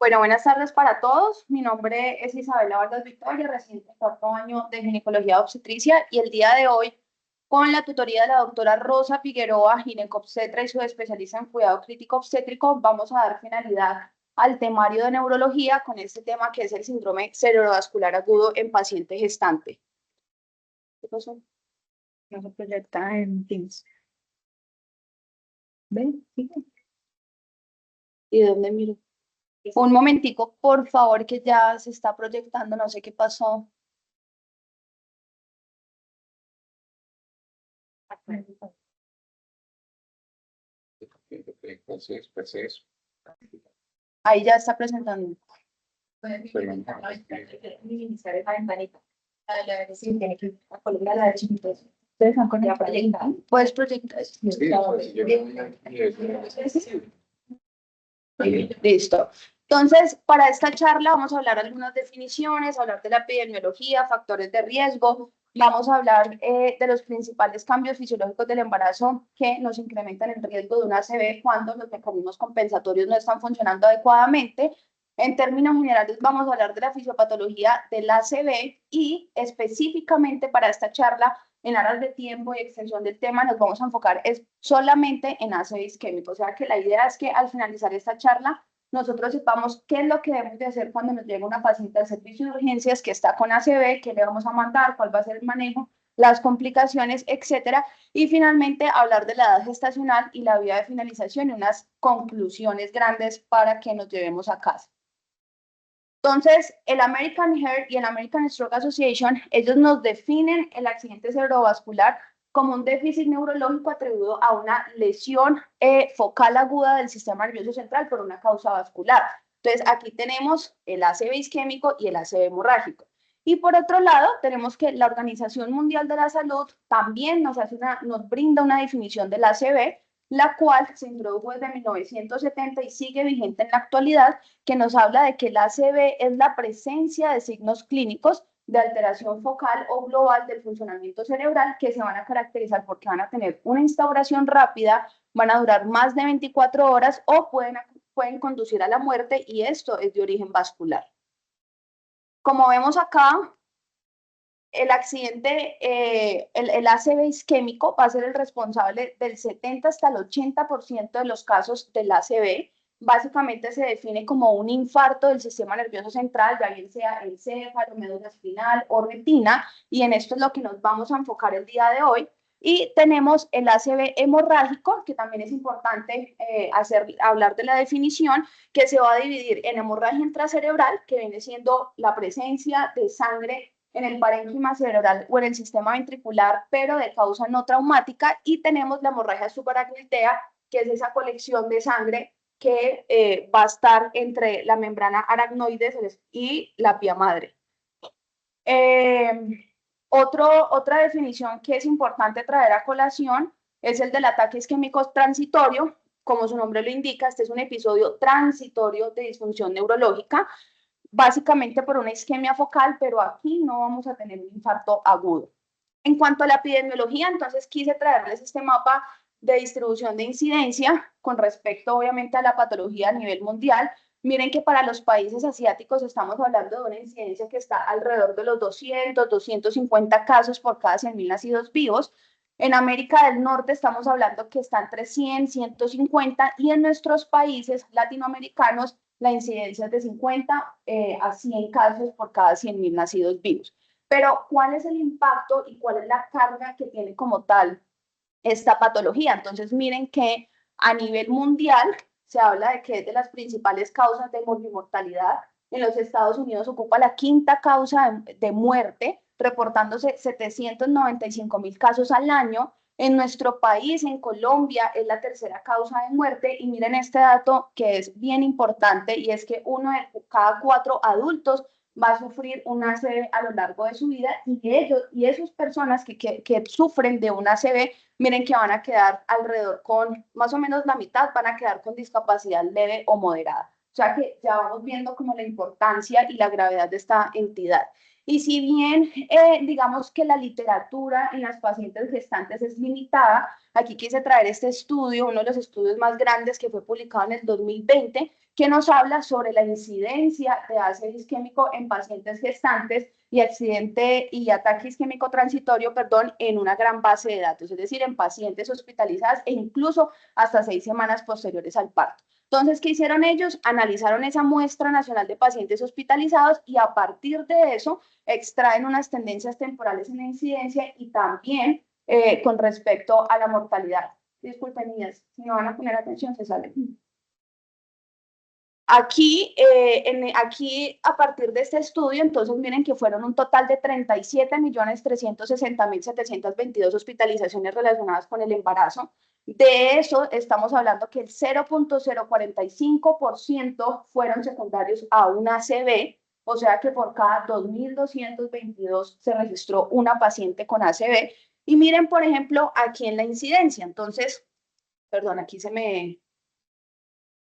Bueno, buenas tardes para todos. Mi nombre es Isabela Vargas Victoria, residente en cuarto año de Ginecología Obstetricia, y el día de hoy, con la tutoría de la doctora Rosa Figueroa, ginecobstetra y su especialista en cuidado crítico obstétrico, vamos a dar finalidad al temario de neurología con este tema que es el síndrome cerebrovascular agudo en paciente gestante. ¿Qué pasó? No se proyecta en Teams. ¿Ven? ¿Sí? ¿Y de dónde miro? Un momentico, por favor, que ya se está proyectando, no sé qué pasó. Pues Ahí ya está presentando. Minimizar esa ventanita. Sí, tiene que colocar la de chiquitos. Ustedes han con ya proyectado. Puedes proyectar. Listo. Entonces, para esta charla vamos a hablar algunas definiciones, hablar de la epidemiología, factores de riesgo, vamos a hablar de los principales cambios fisiológicos del embarazo que nos incrementan el riesgo de una ACV cuando los mecanismos compensatorios no están funcionando adecuadamente. En términos generales vamos a hablar de la fisiopatología del ACV y específicamente para esta charla, en aras de tiempo y extensión del tema, nos vamos a enfocar solamente en ACV isquémico. O sea que la idea es que al finalizar esta charla nosotros sepamos qué es lo que debemos de hacer cuando nos llega una paciente al servicio de urgencias que está con ACV, qué le vamos a mandar, cuál va a ser el manejo, las complicaciones, etcétera. Y finalmente hablar de la edad gestacional y la vía de finalización y unas conclusiones grandes para que nos llevemos a casa. Entonces, el American Heart y el American Stroke Association, ellos nos definen el accidente cerebrovascular como un déficit neurológico atribuido a una lesión focal aguda del sistema nervioso central por una causa vascular. Entonces, aquí tenemos el ACV isquémico y el ACV hemorrágico. Y por otro lado, tenemos que la Organización Mundial de la Salud también nos brinda una definición del ACV, la cual se introdujo desde 1970 y sigue vigente en la actualidad, que nos habla de que el ACV es la presencia de signos clínicos de alteración focal o global del funcionamiento cerebral que se van a caracterizar porque van a tener una instauración rápida, van a durar más de 24 horas o pueden conducir a la muerte, y esto es de origen vascular. Como vemos acá, el accidente, el ACV isquémico va a ser el responsable del 70 hasta el 80% de los casos del ACV. Básicamente se define como un infarto del sistema nervioso central, ya bien sea encéfalo, médula espinal o retina, y en esto es lo que nos vamos a enfocar el día de hoy. Y tenemos el ACV hemorrágico, que también es importante hablar de la definición, que se va a dividir en hemorragia intracerebral, que viene siendo la presencia de sangre en el parénquima cerebral o en el sistema ventricular, pero de causa no traumática, y tenemos la hemorragia subaracnoidea, que es esa colección de sangre que va a estar entre la membrana aracnoides y la vía madre. Otra definición que es importante traer a colación es el del ataque isquémico transitorio. Como su nombre lo indica, este es un episodio transitorio de disfunción neurológica, básicamente por una isquemia focal, pero aquí no vamos a tener un infarto agudo. En cuanto a la epidemiología, entonces quise traerles este mapa de distribución de incidencia con respecto, obviamente, a la patología a nivel mundial. Miren que para los países asiáticos estamos hablando de una incidencia que está alrededor de los 200, 250 casos por cada 100.000 nacidos vivos. En América del Norte estamos hablando que están entre 100, 150, y en nuestros países latinoamericanos la incidencia es de 50 a 100 casos por cada 100.000 nacidos vivos. Pero, ¿cuál es el impacto y cuál es la carga que tiene como tal esta patología? Entonces, miren que a nivel mundial se habla de que es de las principales causas de mortalidad. En los Estados Unidos ocupa la quinta causa de muerte, reportándose 795.000 casos al año. En nuestro país, en Colombia, es la tercera causa de muerte, y miren este dato que es bien importante, y es que 1 de cada 4 adultos va a sufrir un ACV a lo largo de su vida, y esas personas que sufren de un ACV, miren que van a quedar alrededor con más o menos la mitad, van a quedar con discapacidad leve o moderada. O sea que ya vamos viendo como la importancia y la gravedad de esta entidad. Y si bien digamos que la literatura en las pacientes gestantes es limitada, aquí quise traer este estudio, uno de los estudios más grandes que fue publicado en el 2020, que nos habla sobre la incidencia de ACV isquémico en pacientes gestantes y accidente y ataque isquémico transitorio, perdón, en una gran base de datos, es decir, en pacientes hospitalizadas e incluso hasta 6 semanas posteriores al parto. Entonces, ¿qué hicieron ellos? Analizaron esa muestra nacional de pacientes hospitalizados y a partir de eso extraen unas tendencias temporales en la incidencia y también con respecto a la mortalidad. Disculpen, niñas, si no van a poner atención, se salen. Aquí, aquí, a partir de este estudio, entonces miren que fueron un total de 37.360.722 hospitalizaciones relacionadas con el embarazo. De eso estamos hablando que el 0.045% fueron secundarios a una ACV, o sea que por cada 2.222 se registró una paciente con ACV. Y miren, por ejemplo, aquí en la incidencia. Entonces, perdón, aquí se me...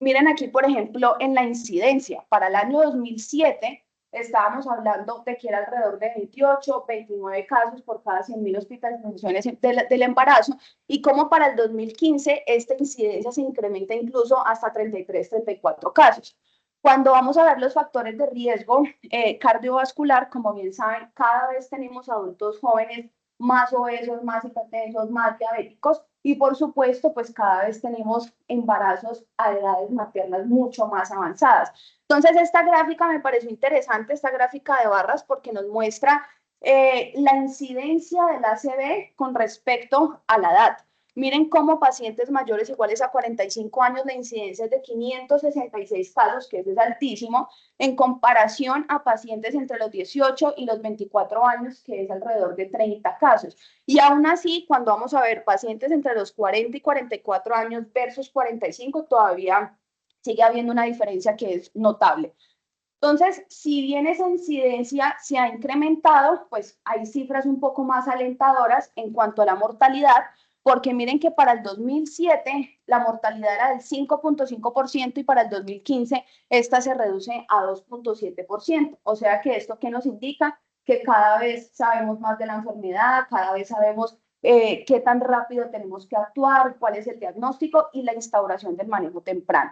Miren aquí, por ejemplo, en la incidencia. Para el año 2007 estábamos hablando de que era alrededor de 28, 29 casos por cada 100.000 hospitalizaciones del embarazo y como para el 2015 esta incidencia se incrementa incluso hasta 33, 34 casos. Cuando vamos a ver los factores de riesgo cardiovascular, como bien saben, cada vez tenemos adultos jóvenes más obesos, más hipertensos, más diabéticos y por supuesto, pues cada vez tenemos embarazos a edades maternas mucho más avanzadas. Entonces, esta gráfica me pareció interesante, esta gráfica de barras, porque nos muestra la incidencia del ACV con respecto a la edad. Miren cómo pacientes mayores iguales a 45 años, la incidencia es de 566 casos, que eso es altísimo, en comparación a pacientes entre los 18 y los 24 años, que es alrededor de 30 casos. Y aún así, cuando vamos a ver pacientes entre los 40 y 44 años versus 45, todavía sigue habiendo una diferencia que es notable. Entonces, si bien esa incidencia se ha incrementado, pues hay cifras un poco más alentadoras en cuanto a la mortalidad, porque miren que para el 2007 la mortalidad era del 5.5% y para el 2015 esta se reduce a 2.7%. O sea que esto ¿qué nos indica? Que cada vez sabemos más de la enfermedad, cada vez sabemos qué tan rápido tenemos que actuar, cuál es el diagnóstico y la instauración del manejo temprano.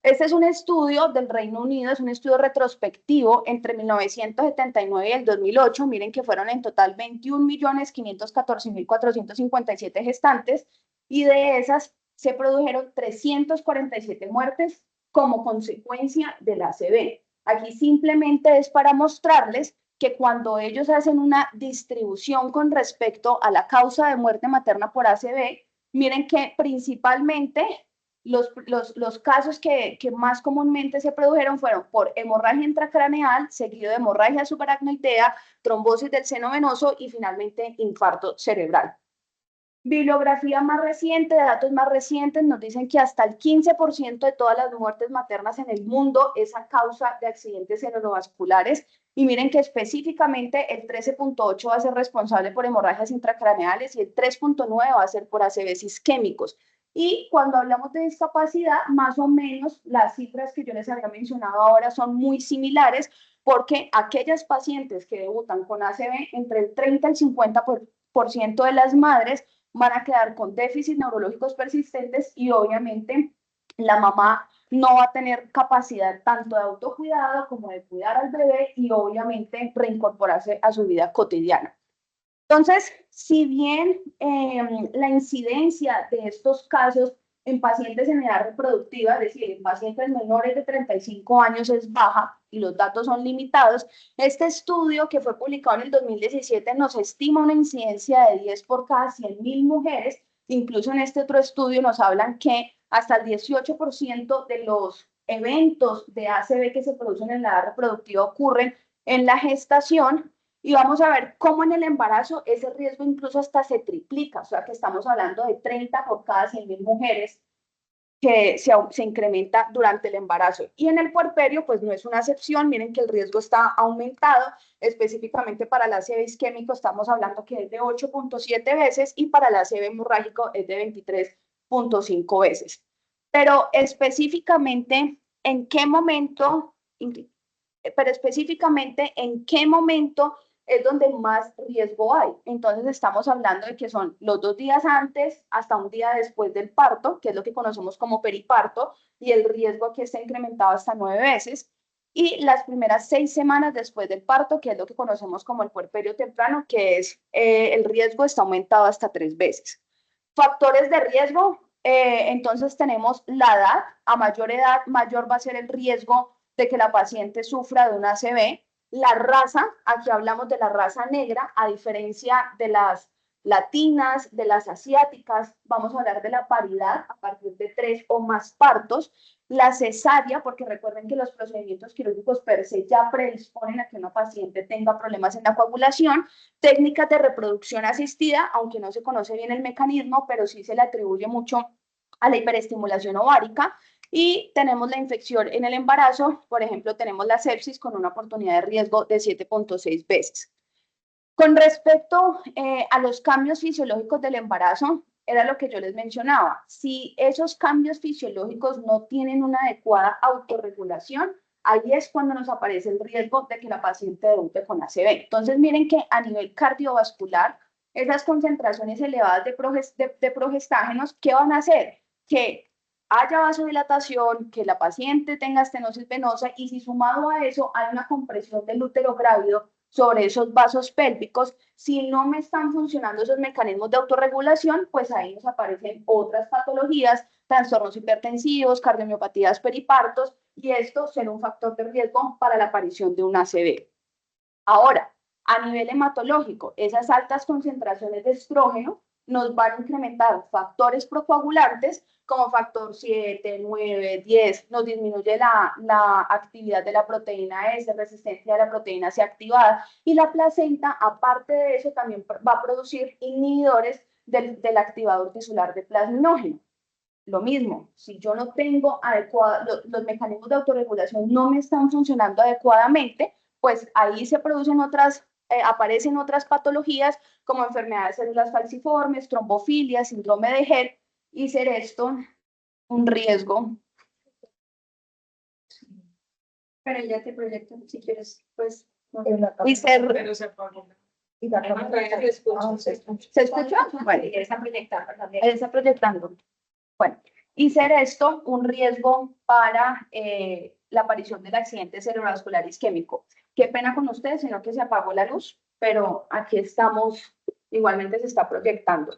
Este es un estudio del Reino Unido, es un estudio retrospectivo entre 1979 y el 2008. Miren que fueron en total 21.514.457 gestantes y de esas se produjeron 347 muertes como consecuencia del ACV. Aquí simplemente es para mostrarles que cuando ellos hacen una distribución con respecto a la causa de muerte materna por ACV, miren que principalmente los casos que más comúnmente se produjeron fueron por hemorragia intracraneal, seguido de hemorragia subaracnoidea, trombosis del seno venoso y finalmente infarto cerebral. Bibliografía más reciente, datos más recientes, nos dicen que hasta el 15% de todas las muertes maternas en el mundo es a causa de accidentes cerebrovasculares. Y miren que específicamente el 13.8 va a ser responsable por hemorragias intracraneales y el 3.9 va a ser por ACVs isquémicos. Y cuando hablamos de discapacidad, más o menos las cifras que yo les había mencionado ahora son muy similares porque aquellas pacientes que debutan con ACV, entre el 30 y el 50% de las madres van a quedar con déficits neurológicos persistentes y obviamente la mamá no va a tener capacidad tanto de autocuidado como de cuidar al bebé y obviamente reincorporarse a su vida cotidiana. Entonces, si bien la incidencia de estos casos en pacientes en edad reproductiva, es decir, en pacientes menores de 35 años es baja y los datos son limitados, este estudio que fue publicado en el 2017 nos estima una incidencia de 10 por cada 100.000 mujeres. Incluso en este otro estudio nos hablan que hasta el 18% de los eventos de ACV que se producen en la edad reproductiva ocurren en la gestación. Y vamos a ver cómo en el embarazo ese riesgo incluso hasta se triplica, o sea que estamos hablando de 30 por cada 100.000 mujeres que se incrementa durante el embarazo. Y en el puerperio, pues no es una excepción, miren que el riesgo está aumentado, específicamente para el ACV isquémico estamos hablando que es de 8.7 veces y para el ACV hemorrágico es de 23.5 veces. Pero específicamente, ¿en qué momento es donde más riesgo hay. Entonces estamos hablando de que son los 2 días antes hasta un día después del parto, que es lo que conocemos como periparto, y el riesgo aquí está incrementado hasta 9 veces. Y las primeras 6 semanas después del parto, que es lo que conocemos como el puerperio temprano, que es el riesgo está aumentado hasta 3 veces. Factores de riesgo, entonces tenemos la edad, a mayor edad, mayor va a ser el riesgo de que la paciente sufra de una ACV. La raza, aquí hablamos de la raza negra, a diferencia de las latinas, de las asiáticas, vamos a hablar de la paridad a partir de 3 o más partos. La cesárea, porque recuerden que los procedimientos quirúrgicos per se ya predisponen a que una paciente tenga problemas en la coagulación. Técnicas de reproducción asistida, aunque no se conoce bien el mecanismo, pero sí se le atribuye mucho a la hiperestimulación ovárica. Y tenemos la infección en el embarazo, por ejemplo, tenemos la sepsis con una oportunidad de riesgo de 7.6 veces. Con respecto a los cambios fisiológicos del embarazo, era lo que yo les mencionaba. Si esos cambios fisiológicos no tienen una adecuada autorregulación, ahí es cuando nos aparece el riesgo de que la paciente debute con ACV. Entonces, miren que a nivel cardiovascular, esas concentraciones elevadas de progestágenos, ¿qué van a hacer? Que haya vasodilatación, que la paciente tenga estenosis venosa y si sumado a eso hay una compresión del útero grávido sobre esos vasos pélvicos, si no me están funcionando esos mecanismos de autorregulación, pues ahí nos aparecen otras patologías, trastornos hipertensivos, cardiomiopatías peripartos, y esto será un factor de riesgo para la aparición de un ACV. Ahora, a nivel hematológico, esas altas concentraciones de estrógeno nos van a incrementar factores procoagulantes como factor 7, 9, 10, nos disminuye la actividad de la proteína S, resistencia de la proteína C activada, y la placenta, aparte de eso, también va a producir inhibidores del activador tisular de plasminógeno. Lo mismo, si yo no tengo los mecanismos de autorregulación no me están funcionando adecuadamente, pues ahí se producen aparecen otras patologías como enfermedades de células falciformes, trombofilia, síndrome de Hett, y ser esto un riesgo. Pero ya te proyecto, si quieres, pues. Y ser... Pero se apagó. ¿Se escucha? Bueno, está proyectando también. está proyectando. Bueno, y ser esto un riesgo para la aparición del accidente cerebrovascular isquémico. Qué pena con ustedes, sino que se apagó la luz, pero aquí estamos, igualmente se está proyectando.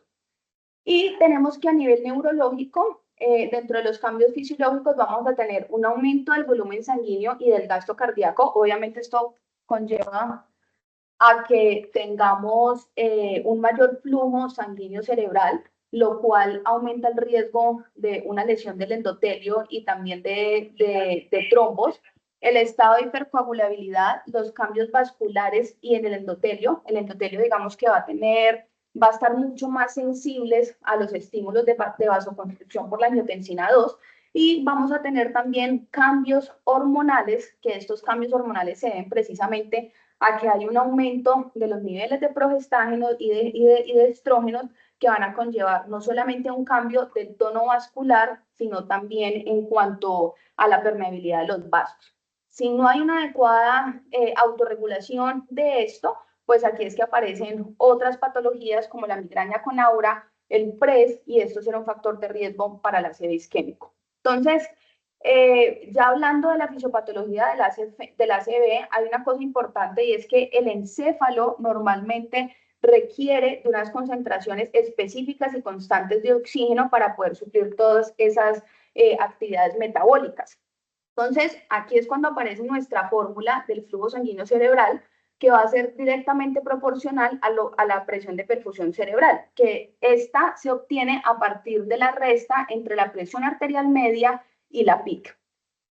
Y tenemos que a nivel neurológico, dentro de los cambios fisiológicos, vamos a tener un aumento del volumen sanguíneo y del gasto cardíaco. Obviamente esto conlleva a que tengamos un mayor flujo sanguíneo cerebral, lo cual aumenta el riesgo de una lesión del endotelio y también de trombos. El estado de hipercoagulabilidad, los cambios vasculares y en el endotelio digamos que va a estar mucho más sensibles a los estímulos de vasoconstricción por la angiotensina 2, y vamos a tener también cambios hormonales, que estos cambios hormonales se deben precisamente a que hay un aumento de los niveles de progestágenos y de estrógenos que van a conllevar no solamente un cambio del tono vascular, sino también en cuanto a la permeabilidad de los vasos. Si no hay una adecuada autorregulación de esto, pues aquí es que aparecen otras patologías como la migraña con aura, el PRES, y esto será un factor de riesgo para el ACV isquémico. Entonces, ya hablando de la fisiopatología del ACV, hay una cosa importante y es que el encéfalo normalmente requiere de unas concentraciones específicas y constantes de oxígeno para poder suplir todas esas actividades metabólicas. Entonces, aquí es cuando aparece nuestra fórmula del flujo sanguíneo cerebral, que va a ser directamente proporcional a la presión de perfusión cerebral, que esta se obtiene a partir de la resta entre la presión arterial media y la PIC.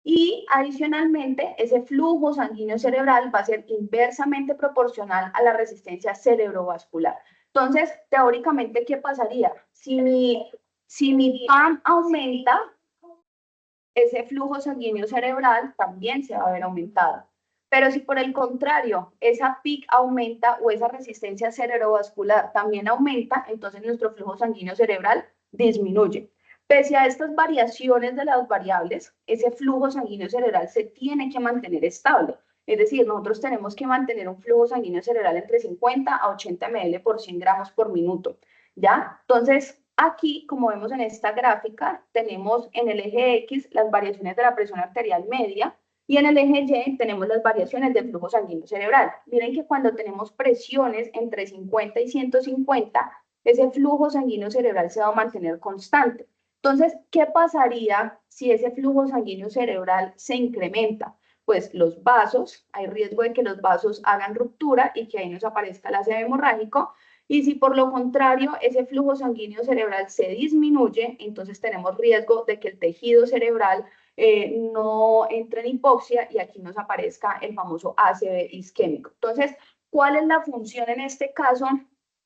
Y adicionalmente, ese flujo sanguíneo cerebral va a ser inversamente proporcional a la resistencia cerebrovascular. Entonces, teóricamente, ¿qué pasaría? Si mi PAM aumenta, ese flujo sanguíneo cerebral también se va a ver aumentado. Pero si por el contrario, esa PIC aumenta o esa resistencia cerebrovascular también aumenta, entonces nuestro flujo sanguíneo cerebral disminuye. Pese a estas variaciones de las variables, ese flujo sanguíneo cerebral se tiene que mantener estable. Es decir, nosotros tenemos que mantener un flujo sanguíneo cerebral entre 50 a 80 ml por 100 gramos por minuto, ¿ya? Entonces, aquí, como vemos en esta gráfica, tenemos en el eje X las variaciones de la presión arterial media y en el eje Y tenemos las variaciones del flujo sanguíneo cerebral. Miren que cuando tenemos presiones entre 50 y 150, ese flujo sanguíneo cerebral se va a mantener constante. Entonces, ¿qué pasaría si ese flujo sanguíneo cerebral se incrementa? Pues los vasos, hay riesgo de que los vasos hagan ruptura y que ahí nos aparezca el ácido hemorrágico. Y si por lo contrario ese flujo sanguíneo cerebral se disminuye, entonces tenemos riesgo de que el tejido cerebral no entre en hipoxia y aquí nos aparezca el famoso ACV isquémico. Entonces, ¿cuál es la función en este caso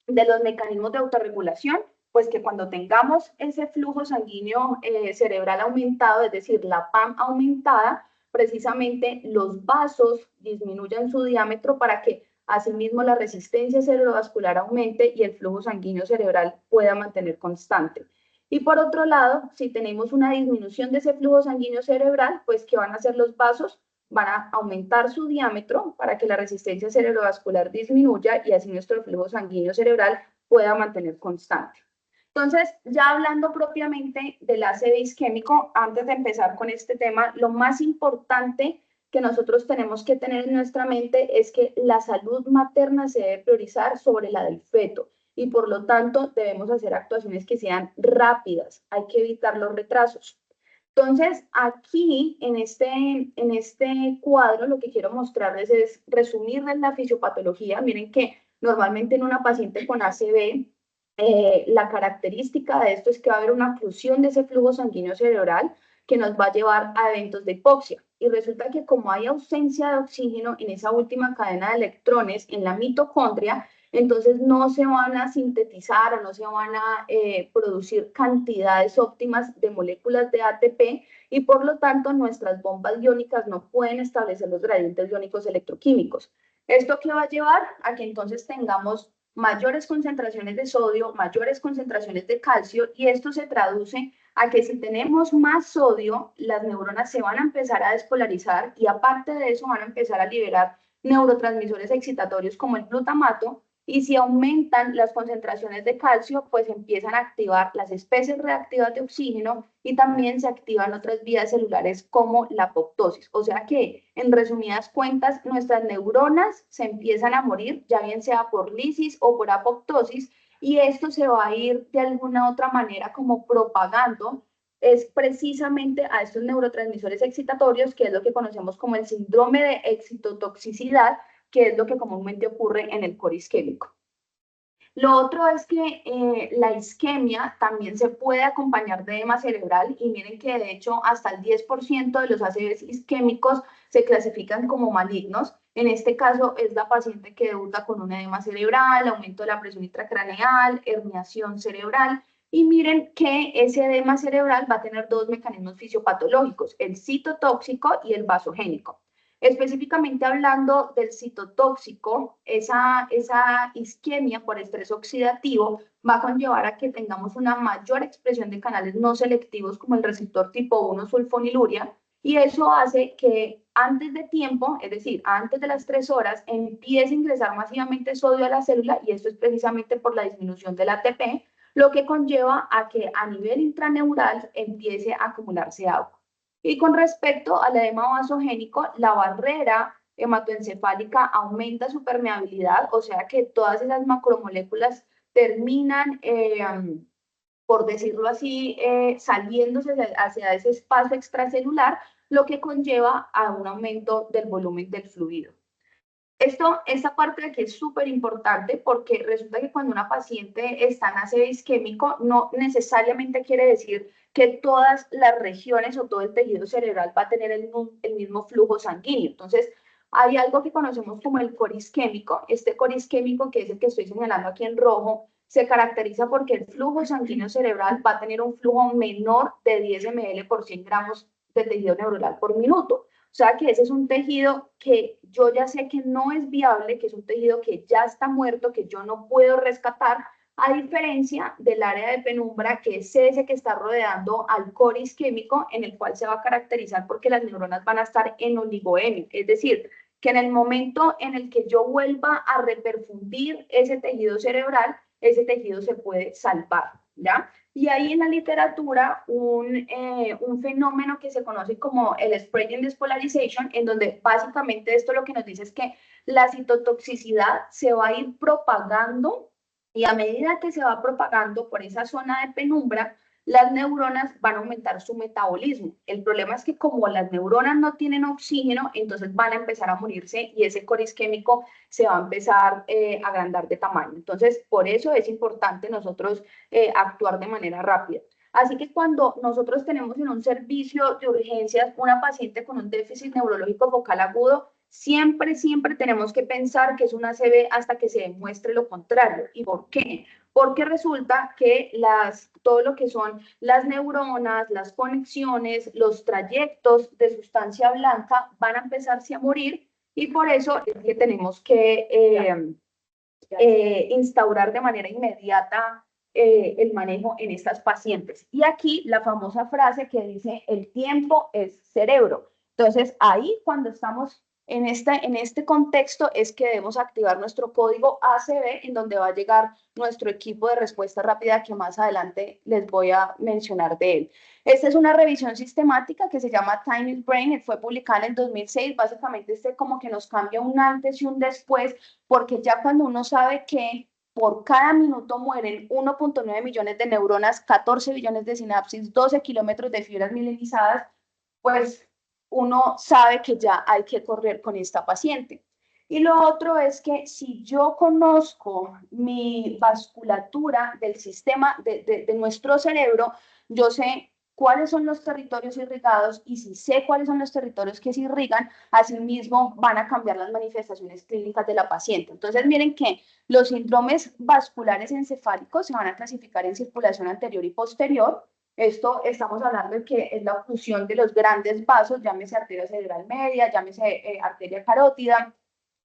de los mecanismos de autorregulación? Pues que cuando tengamos ese flujo sanguíneo cerebral aumentado, es decir, la PAM aumentada, precisamente los vasos disminuyan su diámetro para que asimismo la resistencia cerebrovascular aumente y el flujo sanguíneo cerebral pueda mantener constante. Y por otro lado, si tenemos una disminución de ese flujo sanguíneo cerebral, pues ¿qué van a hacer los vasos? Van a aumentar su diámetro para que la resistencia cerebrovascular disminuya y así nuestro flujo sanguíneo cerebral pueda mantener constante. Entonces, ya hablando propiamente del ACV isquémico, antes de empezar con este tema, lo más importante que nosotros tenemos que tener en nuestra mente es que la salud materna se debe priorizar sobre la del feto y por lo tanto debemos hacer actuaciones que sean rápidas, hay que evitar los retrasos. Entonces, aquí en este cuadro lo que quiero mostrarles es resumirles la fisiopatología. Miren que normalmente en una paciente con ACV, la característica de esto es que va a haber una oclusión de ese flujo sanguíneo cerebral que nos va a llevar a eventos de hipoxia. Y resulta que como hay ausencia de oxígeno en esa última cadena de electrones en la mitocondria, entonces no se van a sintetizar o no se van a producir cantidades óptimas de moléculas de ATP y por lo tanto nuestras bombas iónicas no pueden establecer los gradientes iónicos electroquímicos. ¿Esto qué va a llevar? A que entonces tengamos mayores concentraciones de sodio, mayores concentraciones de calcio y esto se traduce a que si tenemos más sodio, las neuronas se van a empezar a despolarizar y aparte de eso van a empezar a liberar neurotransmisores excitatorios como el glutamato y si aumentan las concentraciones de calcio, pues empiezan a activar las especies reactivas de oxígeno y también se activan otras vías celulares como la apoptosis. O sea que, en resumidas cuentas, nuestras neuronas se empiezan a morir, ya bien sea por lisis o por apoptosis, y esto se va a ir de alguna otra manera como propagando es precisamente a estos neurotransmisores excitatorios, que es lo que conocemos como el síndrome de excitotoxicidad, que es lo que comúnmente ocurre en el core isquémico. Lo otro es que la isquemia también se puede acompañar de edema cerebral y miren que de hecho hasta el 10% de los ACVs isquémicos se clasifican como malignos. En este caso es la paciente que debuta con un edema cerebral, aumento de la presión intracraneal, herniación cerebral y miren que ese edema cerebral va a tener dos mecanismos fisiopatológicos, el citotóxico y el vasogénico. Específicamente hablando del citotóxico, esa isquemia por estrés oxidativo va a conllevar a que tengamos una mayor expresión de canales no selectivos como el receptor tipo 1 sulfoniluria y eso hace que antes de tiempo, es decir, antes de las 3 horas, empiece a ingresar masivamente sodio a la célula y esto es precisamente por la disminución del ATP, lo que conlleva a que a nivel intraneural empiece a acumularse agua. Y con respecto al edema vasogénico, la barrera hematoencefálica aumenta su permeabilidad, o sea que todas esas macromoléculas terminan, por decirlo así, saliéndose hacia ese espacio extracelular, lo que conlleva a un aumento del volumen del fluido. Esta parte de aquí es súper importante porque resulta que cuando una paciente está en ACV isquémico, no necesariamente quiere decir que todas las regiones o todo el tejido cerebral va a tener el mismo flujo sanguíneo. Entonces, hay algo que conocemos como el core isquémico. Este core isquémico, que es el que estoy señalando aquí en rojo, se caracteriza porque el flujo sanguíneo cerebral va a tener un flujo menor de 10 ml por 100 gramos de tejido neuronal por minuto. O sea que ese es un tejido que yo ya sé que no es viable, que es un tejido que ya está muerto, que yo no puedo rescatar, a diferencia del área de penumbra, que es ese que está rodeando al core isquémico, en el cual se va a caracterizar porque las neuronas van a estar en oligoemia, es decir, que en el momento en el que yo vuelva a reperfundir ese tejido cerebral, ese tejido se puede salvar, ¿ya? Y hay en la literatura un fenómeno que se conoce como el spreading despolarization, en donde básicamente esto lo que nos dice es que la citotoxicidad se va a ir propagando y a medida que se va propagando por esa zona de penumbra, las neuronas van a aumentar su metabolismo. El problema es que como las neuronas no tienen oxígeno, entonces van a empezar a morirse y ese core isquémico se va a empezar a agrandar de tamaño. Entonces, por eso es importante nosotros actuar de manera rápida. Así que cuando nosotros tenemos en un servicio de urgencias una paciente con un déficit neurológico focal agudo, siempre tenemos que pensar que es una ACV hasta que se demuestre lo contrario. ¿Y por qué? Porque resulta que todo lo que son las neuronas, las conexiones, los trayectos de sustancia blanca van a empezarse a morir y por eso es que tenemos que instaurar de manera inmediata el manejo en estas pacientes. Y aquí la famosa frase que dice, el tiempo es cerebro. Entonces, ahí cuando estamos en este contexto es que debemos activar nuestro código ACV, en donde va a llegar nuestro equipo de respuesta rápida, que más adelante les voy a mencionar de él. Esta es una revisión sistemática que se llama Time is Brain, fue publicada en el 2006, básicamente como que nos cambia un antes y un después, porque ya cuando uno sabe que por cada minuto mueren 1.9 millones de neuronas, 14 billones de sinapsis, 12 kilómetros de fibras mielinizadas, pues uno sabe que ya hay que correr con esta paciente. Y lo otro es que si yo conozco mi vasculatura del sistema de nuestro cerebro, yo sé cuáles son los territorios irrigados y si sé cuáles son los territorios que se irrigan, asimismo van a cambiar las manifestaciones clínicas de la paciente. Entonces miren que los síndromes vasculares encefálicos se van a clasificar en circulación anterior y posterior. Esto estamos hablando de que es la oclusión de los grandes vasos, llámese arteria cerebral media, llámese arteria carótida,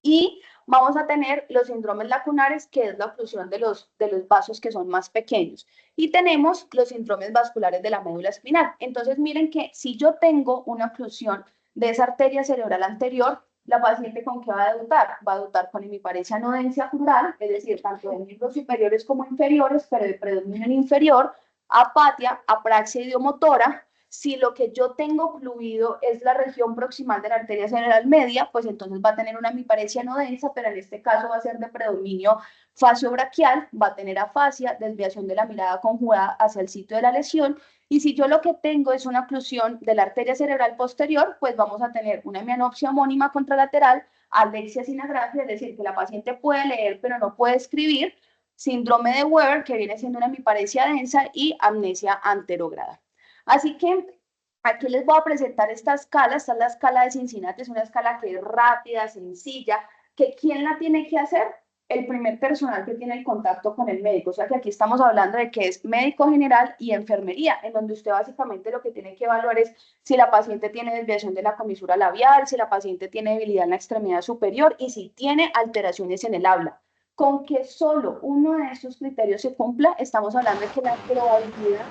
y vamos a tener los síndromes lacunares, que es la oclusión de los vasos que son más pequeños. Y tenemos los síndromes vasculares de la médula espinal. Entonces, miren que si yo tengo una oclusión de esa arteria cerebral anterior, la paciente ¿con qué va a debutar? Va a debutar con hemiparesia nodencia crural, es decir, tanto de miembros superiores como inferiores, pero de predominio inferior, apatia, apraxia idiomotora. Si lo que yo tengo fluido es la región proximal de la arteria cerebral media, pues entonces va a tener una hemiparesia no densa, pero en este caso va a ser de predominio facio-braquial, va a tener afasia, desviación de la mirada conjugada hacia el sitio de la lesión. Y si yo lo que tengo es una oclusión de la arteria cerebral posterior, pues vamos a tener una hemianopsia homónima contralateral, alexia sin agrafia, es decir, que la paciente puede leer pero no puede escribir, síndrome de Weber, que viene siendo una hemiparesia densa, y amnesia anterógrada. Así que aquí les voy a presentar esta escala. Esta es la escala de Cincinnati, es una escala que es rápida, sencilla, que ¿quién la tiene que hacer? El primer personal que tiene el contacto con el médico. O sea que aquí estamos hablando de que es médico general y enfermería, en donde usted básicamente lo que tiene que evaluar es si la paciente tiene desviación de la comisura labial, si la paciente tiene debilidad en la extremidad superior y si tiene alteraciones en el habla. Con que solo uno de estos criterios se cumpla, estamos hablando de que la probabilidad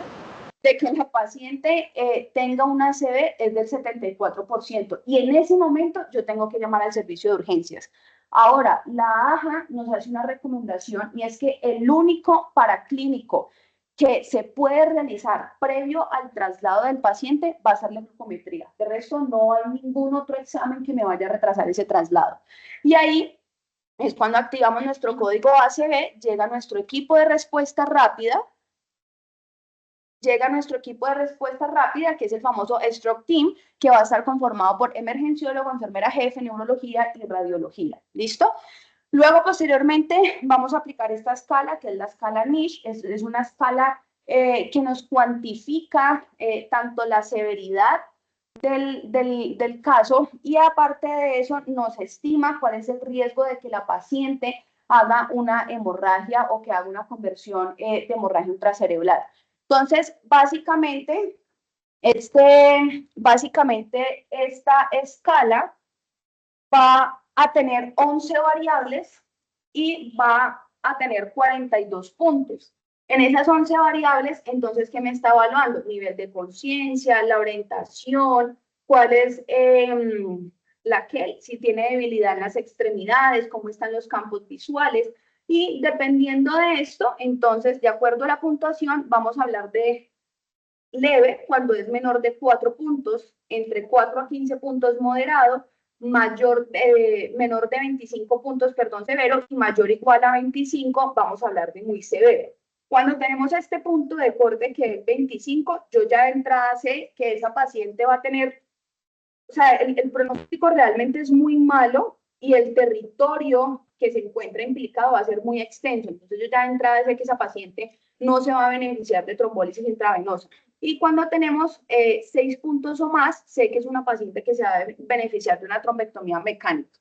de que la paciente tenga una ACV es del 74%. Y en ese momento yo tengo que llamar al servicio de urgencias. Ahora, la AJA nos hace una recomendación y es que el único paraclínico que se puede realizar previo al traslado del paciente va a ser la glucometría. De resto, no hay ningún otro examen que me vaya a retrasar ese traslado. Y ahí es cuando activamos nuestro código ACV, llega nuestro equipo de respuesta rápida, llega nuestro equipo de respuesta rápida, que es el famoso Stroke Team, que va a estar conformado por emergenciólogo, enfermera jefe, neurología y radiología. ¿Listo? Luego, posteriormente, vamos a aplicar esta escala, que es la escala Niche. Es una escala que nos cuantifica tanto la severidad del caso y aparte de eso nos estima cuál es el riesgo de que la paciente haga una hemorragia o que haga una conversión de hemorragia intracerebral. Entonces, básicamente esta escala va a tener 11 variables y va a tener 42 puntos. En esas 11 variables, entonces, ¿qué me está evaluando? Nivel de conciencia, la orientación, cuál es Laquelle, si tiene debilidad en las extremidades, cómo están los campos visuales, y dependiendo de esto, entonces, de acuerdo a la puntuación, vamos a hablar de leve cuando es menor de 4 puntos, entre 4 a 15 puntos moderado, menor de 25 puntos, perdón, severo, y mayor o igual a 25, vamos a hablar de muy severo. Cuando tenemos este punto de corte que es 25, yo ya de entrada sé que esa paciente va a tener, o sea, el pronóstico realmente es muy malo y el territorio que se encuentra implicado va a ser muy extenso. Entonces yo ya de entrada sé que esa paciente no se va a beneficiar de trombólisis intravenosa. Y cuando tenemos 6 puntos o más, sé que es una paciente que se va a beneficiar de una trombectomía mecánica.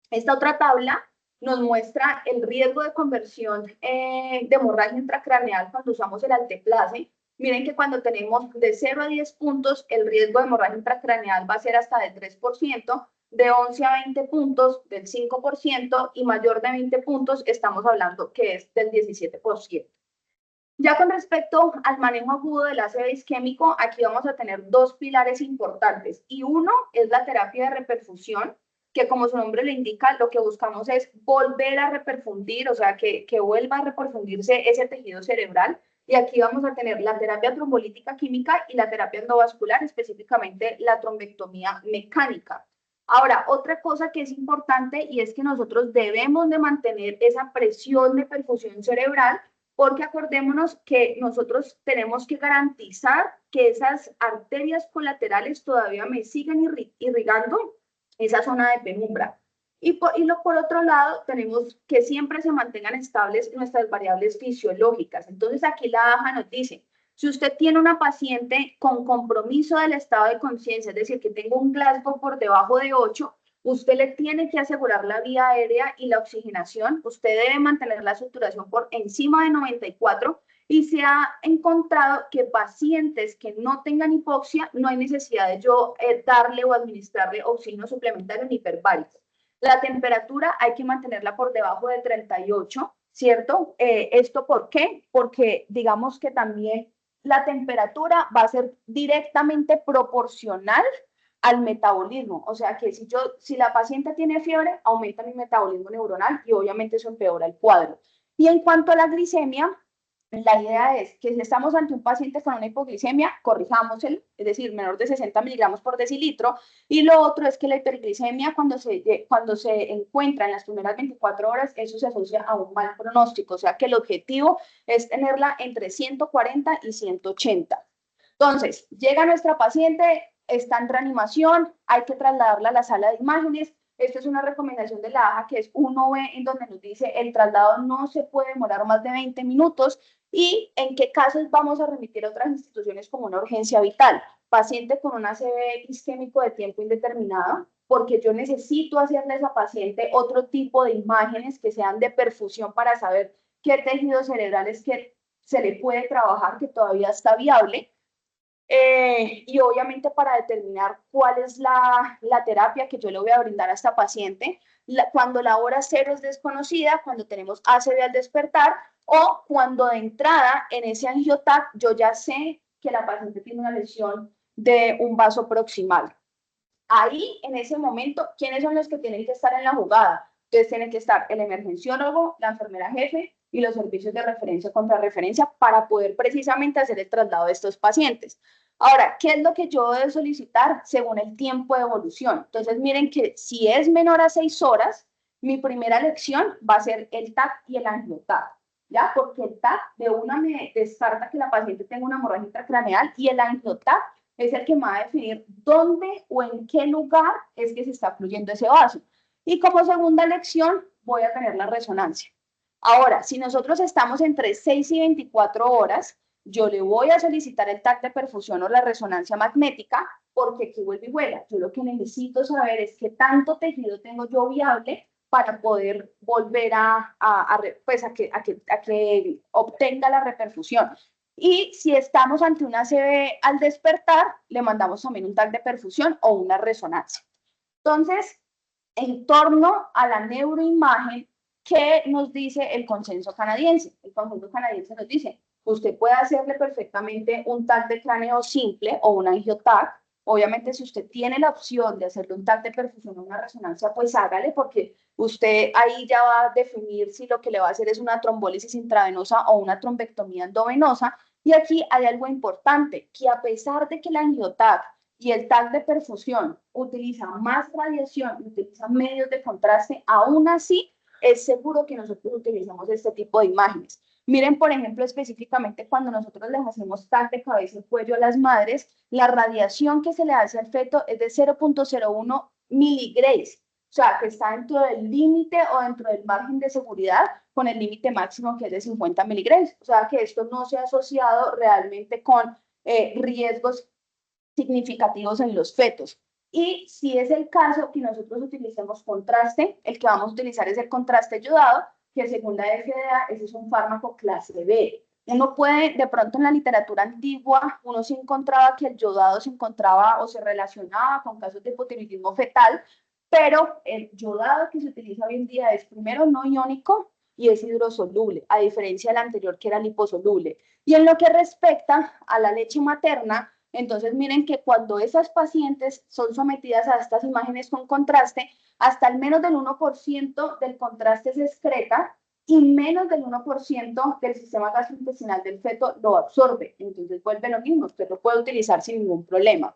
Esta otra tabla nos muestra el riesgo de conversión de hemorragia intracraneal cuando usamos el alteplase. Miren que cuando tenemos de 0 a 10 puntos, el riesgo de hemorragia intracraneal va a ser hasta del 3%, de 11 a 20 puntos del 5% y mayor de 20 puntos estamos hablando que es del 17%. Ya con respecto al manejo agudo del ácido isquémico, aquí vamos a tener dos pilares importantes y uno es la terapia de reperfusión, que como su nombre le indica, lo que buscamos es volver a reperfundir, o sea, que vuelva a reperfundirse ese tejido cerebral. Y aquí vamos a tener la terapia trombolítica química y la terapia endovascular, específicamente la trombectomía mecánica. Ahora, otra cosa que es importante y es que nosotros debemos de mantener esa presión de perfusión cerebral porque acordémonos que nosotros tenemos que garantizar que esas arterias colaterales todavía me sigan irrigando esa zona de penumbra. Y por otro lado, tenemos que siempre se mantengan estables nuestras variables fisiológicas. Entonces, aquí la AJA nos dice, si usted tiene una paciente con compromiso del estado de conciencia, es decir, que tenga un Glasgow por debajo de 8, usted le tiene que asegurar la vía aérea y la oxigenación. Usted debe mantener la saturación por encima de 94 y se ha encontrado que pacientes que no tengan hipoxia no hay necesidad de yo darle o administrarle oxígeno suplementario ni hiperbárico. La temperatura hay que mantenerla por debajo de 38, ¿cierto? ¿Esto por qué? Porque digamos que también la temperatura va a ser directamente proporcional al metabolismo. O sea que si la paciente tiene fiebre, aumenta mi metabolismo neuronal y obviamente eso empeora el cuadro. Y en cuanto a la glicemia, la idea es que si estamos ante un paciente con una hipoglicemia, corrijámoselo, es decir, menor de 60 miligramos por decilitro. Y lo otro es que la hiperglicemia, cuando se encuentra en las primeras 24 horas, eso se asocia a un mal pronóstico. O sea que el objetivo es tenerla entre 140 y 180. Entonces, llega nuestra paciente, está en reanimación, hay que trasladarla a la sala de imágenes. Esto es una recomendación de la AJA que es 1B, en donde nos dice el traslado no se puede demorar más de 20 minutos y en qué casos vamos a remitir a otras instituciones como una urgencia vital. Paciente con un ACV isquémico de tiempo indeterminado, porque yo necesito hacerle a esa paciente otro tipo de imágenes que sean de perfusión para saber qué tejidos cerebrales que se le puede trabajar que todavía está viable. Y obviamente para determinar cuál es la terapia que yo le voy a brindar a esta paciente, cuando la hora cero es desconocida, cuando tenemos ACV al despertar o cuando de entrada en ese angiotac yo ya sé que la paciente tiene una lesión de un vaso proximal. Ahí, en ese momento, ¿quiénes son los que tienen que estar en la jugada? Entonces tiene que estar el emergenciólogo, la enfermera jefe y los servicios de referencia contra referencia para poder precisamente hacer el traslado de estos pacientes. Ahora, ¿qué es lo que yo debo solicitar según el tiempo de evolución? Entonces, miren que si es menor a 6 horas, mi primera elección va a ser el TAC y el angiotac, ¿ya? Porque el TAC de una me descarta que la paciente tenga una hemorragia intracraneal y el angiotac es el que me va a definir dónde o en qué lugar es que se está fluyendo ese vaso. Y como segunda elección voy a tener la resonancia. Ahora, si nosotros estamos entre 6 y 24 horas, yo le voy a solicitar el TAC de perfusión o la resonancia magnética, porque aquí vuelve y vuela. Yo lo que necesito saber es qué tanto tejido tengo yo viable para poder volver a que obtenga la reperfusión. Y si estamos ante una ACV al despertar, le mandamos también un TAC de perfusión o una resonancia. Entonces, en torno a la neuroimagen, ¿qué nos dice el consenso canadiense? El consenso canadiense nos dice, usted puede hacerle perfectamente un TAC de cráneo simple o un angiotac, Obviamente, si usted tiene la opción de hacerle un TAC de perfusión o una resonancia, pues hágale, porque usted ahí ya va a definir si lo que le va a hacer es una trombólisis intravenosa o una trombectomía endovenosa. Y aquí hay algo importante, que a pesar de que la angioTAC y el TAC de perfusión utiliza más radiación, utiliza medios de contraste, aún así es seguro que nosotros utilizamos este tipo de imágenes. Miren, por ejemplo, específicamente cuando nosotros les hacemos TAC de cabeza y cuello a las madres, la radiación que se le hace al feto es de 0.01 miligrays, o sea, que está dentro del límite o dentro del margen de seguridad con el límite máximo que es de 50 miligrays. O sea, que esto no se ha asociado realmente con riesgos significativos en los fetos. Y si es el caso que nosotros utilicemos contraste, el que vamos a utilizar es el contraste yodado, que según la FDA, ese es un fármaco clase B. Uno puede, de pronto en la literatura antigua, uno se encontraba que el yodado se encontraba o se relacionaba con casos de hipotiroidismo fetal, pero el yodado que se utiliza hoy en día es primero no iónico y es hidrosoluble, a diferencia del anterior que era liposoluble. Y en lo que respecta a la leche materna, entonces miren que cuando esas pacientes son sometidas a estas imágenes con contraste, hasta el menos del 1% del contraste se excreta y menos del 1% del sistema gastrointestinal del feto lo absorbe. Entonces vuelve lo mismo, usted lo puede utilizar sin ningún problema.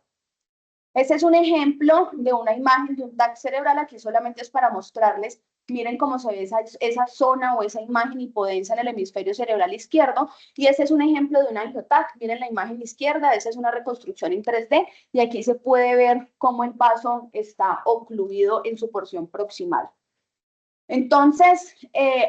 Este es un ejemplo de una imagen de un TAC cerebral, aquí solamente es para mostrarles, miren cómo se ve esa zona o esa imagen hipodensa en el hemisferio cerebral izquierdo, y este es un ejemplo de un angioTAC, miren la imagen izquierda, esa es una reconstrucción en 3D, y aquí se puede ver cómo el vaso está ocluido en su porción proximal. Entonces,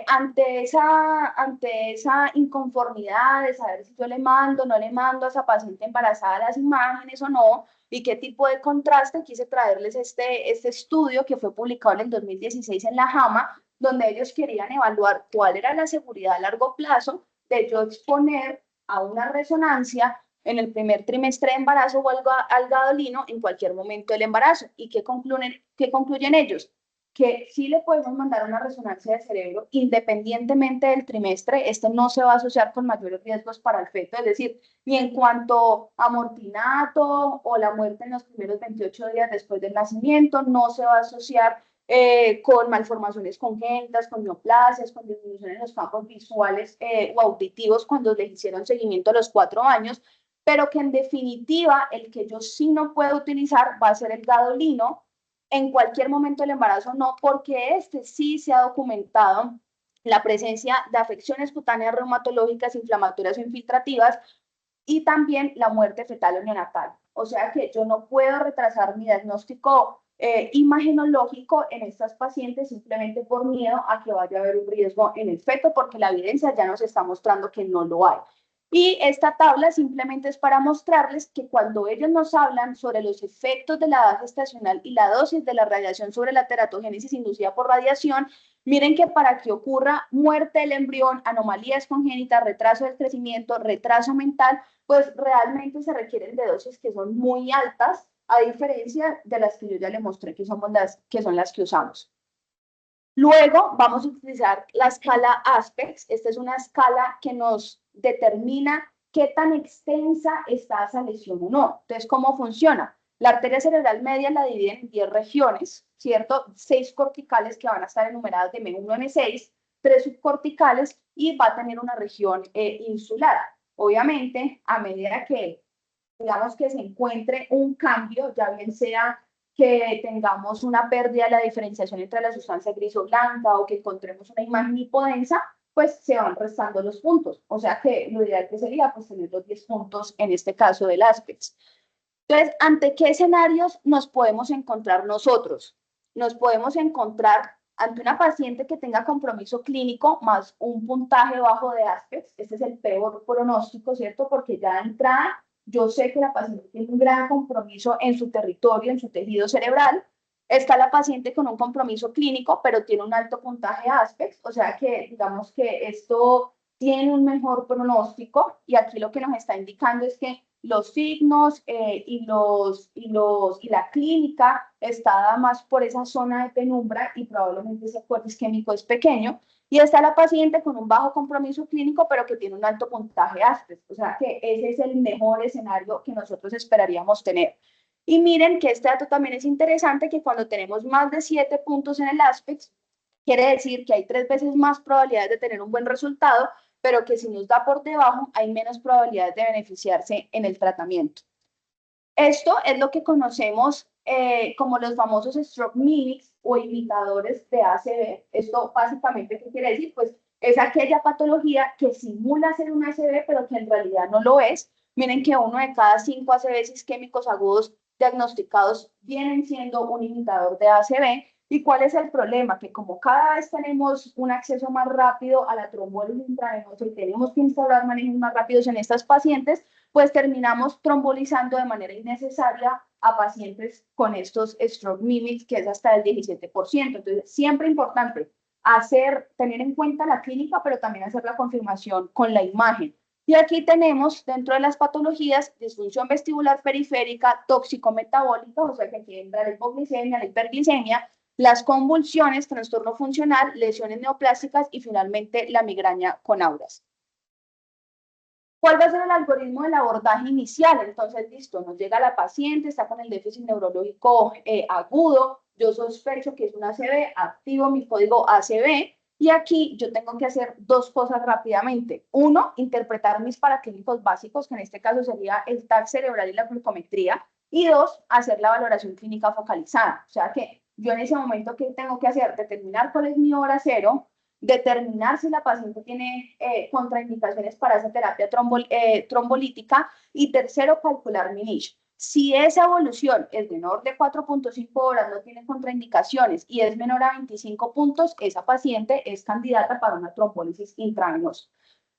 ante esa inconformidad de saber si yo le mando, no le mando a esa paciente embarazada las imágenes o no, y qué tipo de contraste, quise traerles este estudio que fue publicado en el 2016 en la JAMA, donde ellos querían evaluar cuál era la seguridad a largo plazo de yo exponer a una resonancia en el primer trimestre de embarazo o al gadolino en cualquier momento del embarazo. ¿Y qué concluyen ellos? Que sí le podemos mandar una resonancia de cerebro independientemente del trimestre, este no se va a asociar con mayores riesgos para el feto, es decir, ni en cuanto a mortinato o la muerte en los primeros 28 días después del nacimiento, no se va a asociar con malformaciones congénitas, con neoplasias, con disminución en los campos visuales o auditivos cuando les hicieron seguimiento a los 4 años, pero que en definitiva el que yo sí no puedo utilizar va a ser el gadolino en cualquier momento del embarazo, no, porque este sí se ha documentado la presencia de afecciones cutáneas reumatológicas, inflamatorias o infiltrativas y también la muerte fetal o neonatal. O sea que yo no puedo retrasar mi diagnóstico imagenológico en estas pacientes simplemente por miedo a que vaya a haber un riesgo en el feto, porque la evidencia ya nos está mostrando que no lo hay. Y esta tabla simplemente es para mostrarles que cuando ellos nos hablan sobre los efectos de la edad gestacional y la dosis de la radiación sobre la teratogénesis inducida por radiación, miren que para que ocurra muerte del embrión, anomalías congénitas, retraso del crecimiento, retraso mental, pues realmente se requieren de dosis que son muy altas, a diferencia de las que yo ya les mostré que son las que usamos. Luego vamos a utilizar la escala ASPEX. Esta es una escala que nos determina qué tan extensa está esa lesión o no. Entonces, ¿cómo funciona? La arteria cerebral media la dividen en 10 regiones, ¿cierto? 6 corticales que van a estar enumeradas de M1 a M6, 3 subcorticales y va a tener una región insular. Obviamente, a medida que, digamos, que se encuentre un cambio, ya bien sea que tengamos una pérdida de la diferenciación entre la sustancia gris o blanca o que encontremos una imagen hipodensa, pues se van restando los puntos. O sea que lo ideal que sería pues tener los 10 puntos en este caso del ASPEX. Entonces, ¿ante qué escenarios nos podemos encontrar nosotros? Nos podemos encontrar ante una paciente que tenga compromiso clínico más un puntaje bajo de ASPEX. Este es el peor pronóstico, ¿cierto? Porque ya de entrada yo sé que la paciente tiene un gran compromiso en su territorio, en su tejido cerebral. Está la paciente con un compromiso clínico, pero tiene un alto puntaje ASPEX, o sea que digamos que esto tiene un mejor pronóstico y aquí lo que nos está indicando es que los signos y la clínica está dada más por esa zona de penumbra y probablemente ese cuerpo isquémico es pequeño. Y está la paciente con un bajo compromiso clínico, pero que tiene un alto puntaje ASPEX. O sea que ese es el mejor escenario que nosotros esperaríamos tener. Y miren que este dato también es interesante, que cuando tenemos más de 7 puntos en el ASPEX, quiere decir que hay 3 veces más probabilidades de tener un buen resultado, pero que si nos da por debajo, hay menos probabilidades de beneficiarse en el tratamiento. Esto es lo que conocemos como los famosos stroke mimics o imitadores de ACV. Esto básicamente, ¿qué quiere decir? Pues es aquella patología que simula ser un ACV, pero que en realidad no lo es. Miren que 1 de cada 5 ACVs isquémicos agudos diagnosticados vienen siendo un imitador de ACV. ¿Y cuál es el problema? Que como cada vez tenemos un acceso más rápido a la trombólisis intravenosa y tenemos que instaurar manejos más rápidos en estas pacientes, pues terminamos trombolizando de manera innecesaria a pacientes con estos stroke mimics, que es hasta el 17%. Entonces, siempre importante tener en cuenta la clínica, pero también hacer la confirmación con la imagen. Y aquí tenemos, dentro de las patologías, disfunción vestibular periférica, tóxico-metabólica, o sea que aquí entra la hipoglicemia, la hiperglicemia, las convulsiones, trastorno funcional, lesiones neoplásticas y finalmente la migraña con auras. ¿Cuál va a ser el algoritmo del abordaje inicial? Entonces, listo, nos llega la paciente, está con el déficit neurológico agudo, yo sospecho que es un ACV, activo mi código ACV, y aquí yo tengo que hacer 2 cosas rápidamente. 1, interpretar mis paraclínicos básicos, que en este caso sería el TAC cerebral y la glucometría, y 2, hacer la valoración clínica focalizada. O sea que yo en ese momento, ¿qué tengo que hacer? Determinar cuál es mi hora cero, determinar si la paciente tiene contraindicaciones para esa terapia trombolítica, y tercero, calcular mi niche. Si esa evolución es menor de 4.5 horas, no tiene contraindicaciones y es menor a 25 puntos, esa paciente es candidata para una trombólisis intravenosa.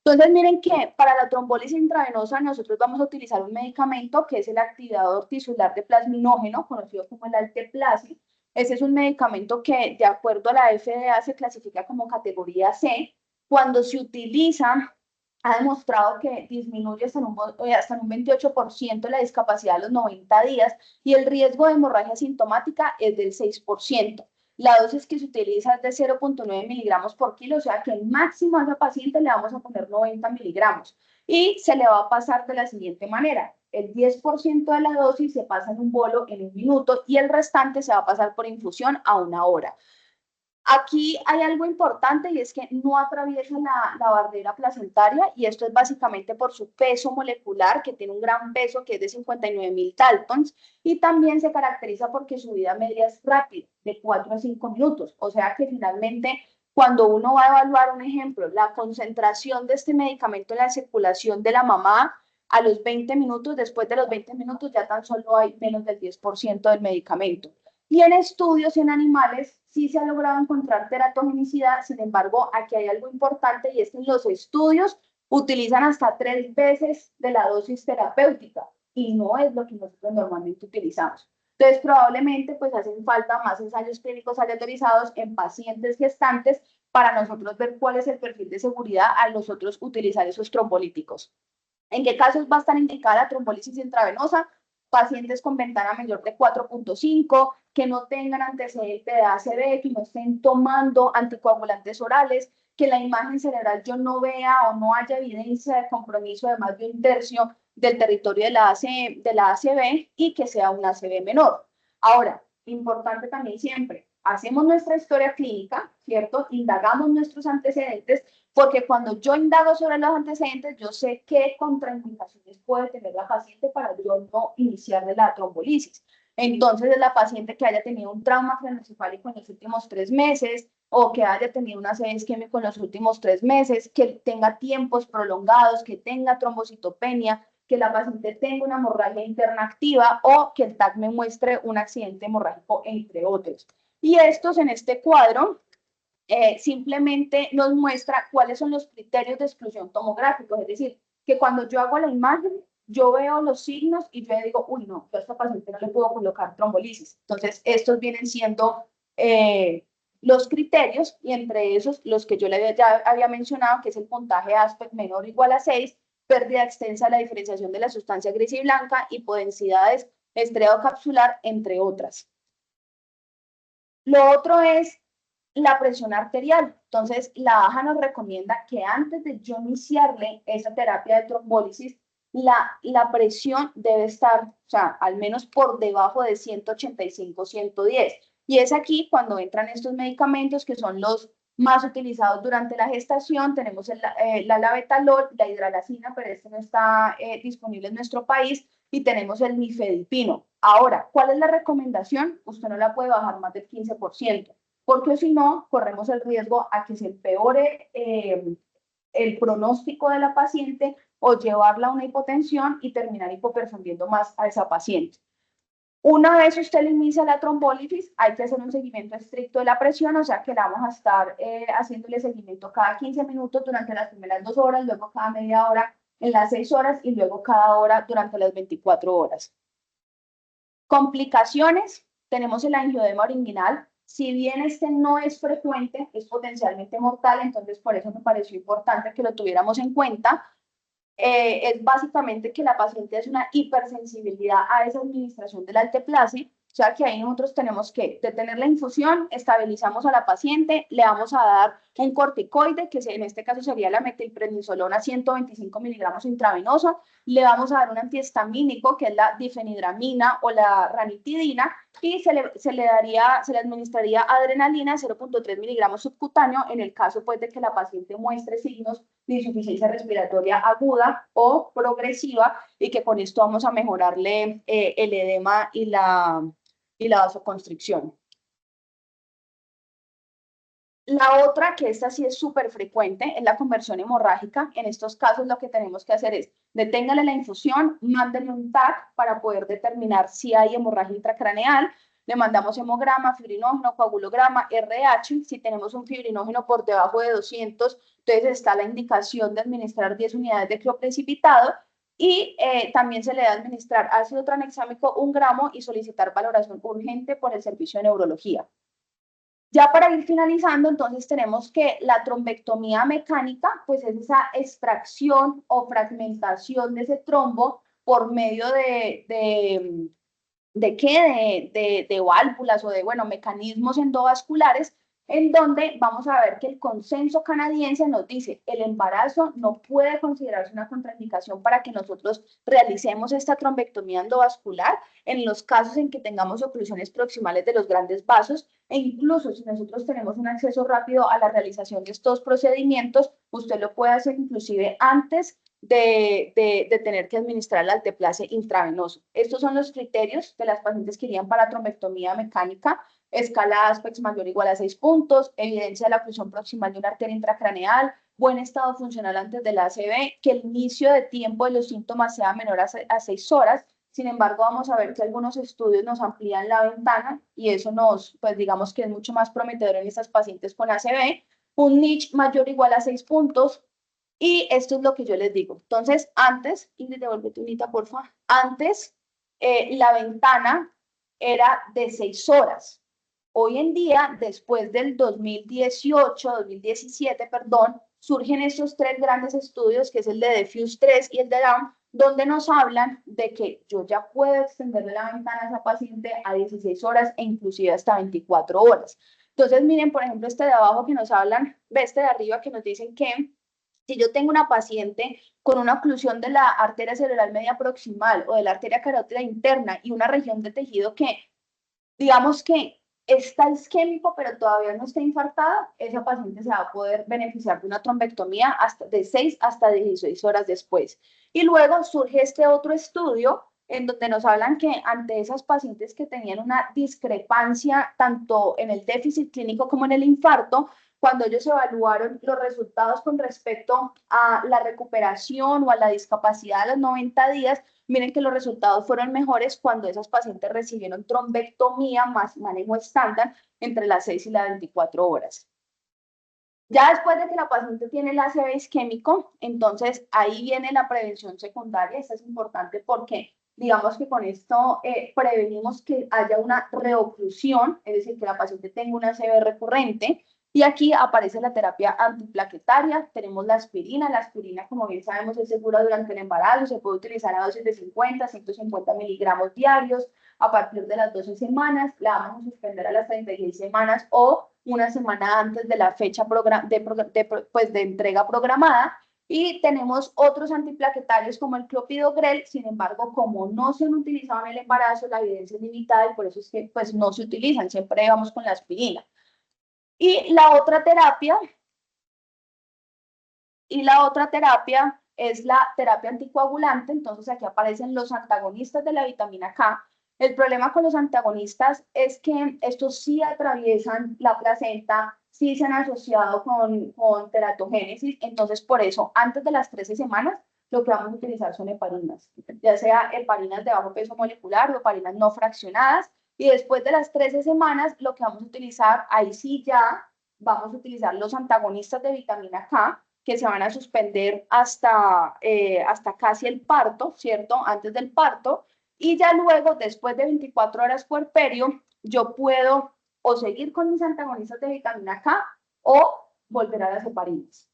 Entonces, miren que para la trombólisis intravenosa nosotros vamos a utilizar un medicamento que es el activador tisular de plasminógeno, conocido como el Alteplase. Ese es un medicamento que, de acuerdo a la FDA, se clasifica como categoría C. Cuando se utiliza, ha demostrado que disminuye hasta en un 28% la discapacidad a los 90 días y el riesgo de hemorragia sintomática es del 6%. La dosis que se utiliza es de 0.9 miligramos por kilo, o sea que el máximo a esa paciente le vamos a poner 90 miligramos. Y se le va a pasar de la siguiente manera. El 10% de la dosis se pasa en un bolo en 1 minuto y el restante se va a pasar por infusión a 1 hora. Aquí hay algo importante y es que no atraviesa la barrera placentaria, y esto es básicamente por su peso molecular, que tiene un gran peso que es de 59.000 Daltons, y también se caracteriza porque su vida media es rápida, de 4 a 5 minutos. O sea que finalmente, cuando uno va a evaluar, un ejemplo, la concentración de este medicamento en la circulación de la mamá, a los 20 minutos, después de los 20 minutos, ya tan solo hay menos del 10% del medicamento. Y en estudios en animales sí se ha logrado encontrar teratogenicidad. Sin embargo, aquí hay algo importante, y es que en los estudios utilizan hasta 3 veces de la dosis terapéutica y no es lo que nosotros normalmente utilizamos. Entonces, probablemente pues hacen falta más ensayos clínicos aleatorizados en pacientes gestantes para nosotros ver cuál es el perfil de seguridad a nosotros utilizar esos trombolíticos. ¿En qué casos va a estar indicada la trombólisis intravenosa? Pacientes con ventana mayor de 4.5, que no tengan antecedente de ACV, que no estén tomando anticoagulantes orales, que la imagen cerebral yo no vea o no haya evidencia de compromiso de más de 1/3 del territorio de la ACV y que sea un ACV menor. Ahora, importante también siempre, hacemos nuestra historia clínica, ¿cierto? Indagamos nuestros antecedentes, porque cuando yo indago sobre los antecedentes, yo sé qué contraindicaciones puede tener la paciente para yo no iniciarle la trombolisis. Entonces, es la paciente que haya tenido un trauma craneoencefálico en los últimos 3 meses, o que haya tenido una ACV isquémico en los últimos 3 meses, que tenga tiempos prolongados, que tenga trombocitopenia, que la paciente tenga una hemorragia interna activa, o que el TAC me muestre un accidente hemorrágico, entre otros. Y estos en este cuadro simplemente nos muestra cuáles son los criterios de exclusión tomográficos, es decir, que cuando yo hago la imagen, yo veo los signos y yo digo, uy, no, yo a esta paciente no le puedo colocar trombolisis. Entonces, estos vienen siendo los criterios, y entre esos, los que yo ya había mencionado, que es el puntaje ASPEC menor o igual a 6, pérdida extensa de la diferenciación de la sustancia gris y blanca, hipodensidades, estriado capsular, entre otras. Lo otro es la presión arterial. Entonces, la AJA nos recomienda que antes de yo iniciarle esa terapia de trombólisis, la presión debe estar, o sea, al menos por debajo de 185, 110. Y es aquí cuando entran estos medicamentos que son los más utilizados durante la gestación. Tenemos la labetalol, la hidralazina, pero este no está disponible en nuestro país, y tenemos el nifedipino. Ahora, ¿cuál es la recomendación? Usted no la puede bajar más del 15%, porque si no, corremos el riesgo a que se empeore el pronóstico de la paciente o llevarla a una hipotensión y terminar hipoperfundiendo más a esa paciente. Una vez usted le inicia la trombólisis, hay que hacer un seguimiento estricto de la presión, o sea que la vamos a estar haciéndole seguimiento cada 15 minutos durante las primeras 2 horas, luego cada media hora en las 6 horas y luego cada hora durante las 24 horas. Complicaciones, tenemos el angioedema original. Si bien este no es frecuente, es potencialmente mortal, entonces por eso me pareció importante que lo tuviéramos en cuenta. Es básicamente que la paciente hace una hipersensibilidad a esa administración del alteplase, o sea que ahí nosotros tenemos que detener la infusión, estabilizamos a la paciente, le vamos a dar un corticoide, que en este caso sería la metilprednisolona 125 miligramos intravenoso, le vamos a dar un antihistamínico, que es la difenidramina o la ranitidina, y se le administraría adrenalina 0.3 miligramos subcutáneo en el caso pues de que la paciente muestre signos de insuficiencia respiratoria aguda o progresiva, y que con esto vamos a mejorarle el edema y la vasoconstricción. La otra, que esta sí es súper frecuente, es la conversión hemorrágica. En estos casos lo que tenemos que hacer es deténgale la infusión, mándale un TAC para poder determinar si hay hemorragia intracraneal, le mandamos hemograma, fibrinógeno, coagulograma, RH. Si tenemos un fibrinógeno por debajo de 200, entonces está la indicación de administrar 10 unidades de crioprecipitado, y también se le da administrar ácido tranexámico 1 gramo y solicitar valoración urgente por el servicio de neurología. Ya para ir finalizando, entonces tenemos que la trombectomía mecánica, pues es esa extracción o fragmentación de ese trombo por medio de válvulas o de, bueno, mecanismos endovasculares, en donde vamos a ver que el consenso canadiense nos dice el embarazo no puede considerarse una contraindicación para que nosotros realicemos esta trombectomía endovascular en los casos en que tengamos oclusiones proximales de los grandes vasos, e incluso si nosotros tenemos un acceso rápido a la realización de estos procedimientos, usted lo puede hacer inclusive antes de tener que administrar el alteplase intravenoso. Estos son los criterios de las pacientes que irían para trombectomía mecánica: escala ASPEX mayor o igual a 6 puntos, evidencia de la oclusión proximal de una arteria intracraneal, buen estado funcional antes del ACV, que el inicio de tiempo de los síntomas sea menor a 6 horas. Sin embargo, vamos a ver que algunos estudios nos amplían la ventana y eso pues digamos que es mucho más prometedor en estas pacientes con ACV. Un NICH mayor o igual a 6 puntos, y esto es lo que yo les digo. Entonces, antes, Ingrid, devuélvete unita, por favor. Antes, la ventana era de 6 horas. Hoy en día, después del 2017, perdón, surgen estos 3 grandes estudios, que es el de Diffuse 3 y el de Down, donde nos hablan de que yo ya puedo extenderle la ventana a esa paciente a 16 horas e inclusive hasta 24 horas. Entonces, miren, por ejemplo, este de abajo que nos hablan, ve este de arriba que nos dicen que si yo tengo una paciente con una oclusión de la arteria cerebral media proximal o de la arteria carótida interna y una región de tejido que, digamos que está isquémico, pero todavía no está infartada, esa paciente se va a poder beneficiar de una trombectomía hasta de 6 hasta 16 horas después. Y luego surge este otro estudio en donde nos hablan que ante esas pacientes que tenían una discrepancia tanto en el déficit clínico como en el infarto, cuando ellos evaluaron los resultados con respecto a la recuperación o a la discapacidad a los 90 días, miren que los resultados fueron mejores cuando esas pacientes recibieron trombectomía más manejo estándar entre las 6 y las 24 horas. Ya después de que la paciente tiene el ACV isquémico, entonces ahí viene la prevención secundaria. Esto es importante porque digamos que con esto prevenimos que haya una reoclusión, es decir, que la paciente tenga un ACV recurrente. Y aquí aparece la terapia antiplaquetaria. Tenemos la aspirina. La aspirina, como bien sabemos, es segura durante el embarazo. Se puede utilizar a dosis de 50, 150 miligramos diarios a partir de las 12 semanas. La vamos a suspender a las 36 semanas o una semana antes de la fecha de entrega programada. Y tenemos otros antiplaquetarios como el clopidogrel, sin embargo, como no se han utilizado en el embarazo, la evidencia es limitada y por eso es que pues, no se utilizan, siempre vamos con la aspirina. Y la otra terapia es la terapia anticoagulante, entonces aquí aparecen los antagonistas de la vitamina K. El problema con los antagonistas es que estos sí atraviesan la placenta, sí se han asociado con teratogénesis, entonces por eso antes de las 13 semanas lo que vamos a utilizar son heparinas, ya sea heparinas de bajo peso molecular o heparinas no fraccionadas, y después de las 13 semanas lo que vamos a utilizar, ahí sí ya vamos a utilizar los antagonistas de vitamina K, que se van a suspender hasta casi el parto, ¿cierto? Antes del parto, y ya luego, después de 24 horas puerperio, yo puedo o seguir con mis antagonistas de vitamina K o volver a las heparinas.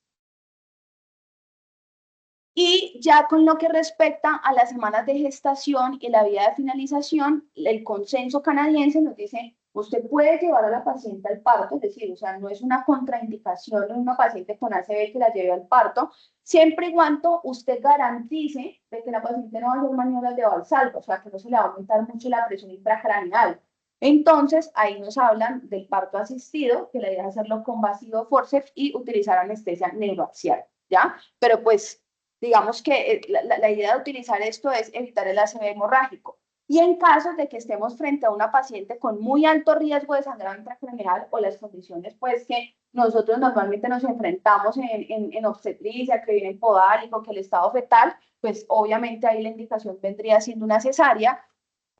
Y ya con lo que respecta a las semanas de gestación y la vía de finalización, el consenso canadiense nos dice, usted puede llevar a la paciente al parto, es decir, o sea, no es una contraindicación en una paciente con ACV que la lleve al parto, siempre y cuando usted garantice de que la paciente no va a hacer maniobras de valsalva, o sea, que no se le va a aumentar mucho la presión intracraneal. Entonces, ahí nos hablan del parto asistido, que la idea es hacerlo con vacío forceps y utilizar anestesia neuroaxial, ¿ya? Pero pues digamos que la idea de utilizar esto es evitar el ACV hemorrágico. Y en caso de que estemos frente a una paciente con muy alto riesgo de sangrado intracraneal o las condiciones pues que nosotros normalmente nos enfrentamos en obstetricia, que viene podálico, que el estado fetal, pues obviamente ahí la indicación vendría siendo una cesárea.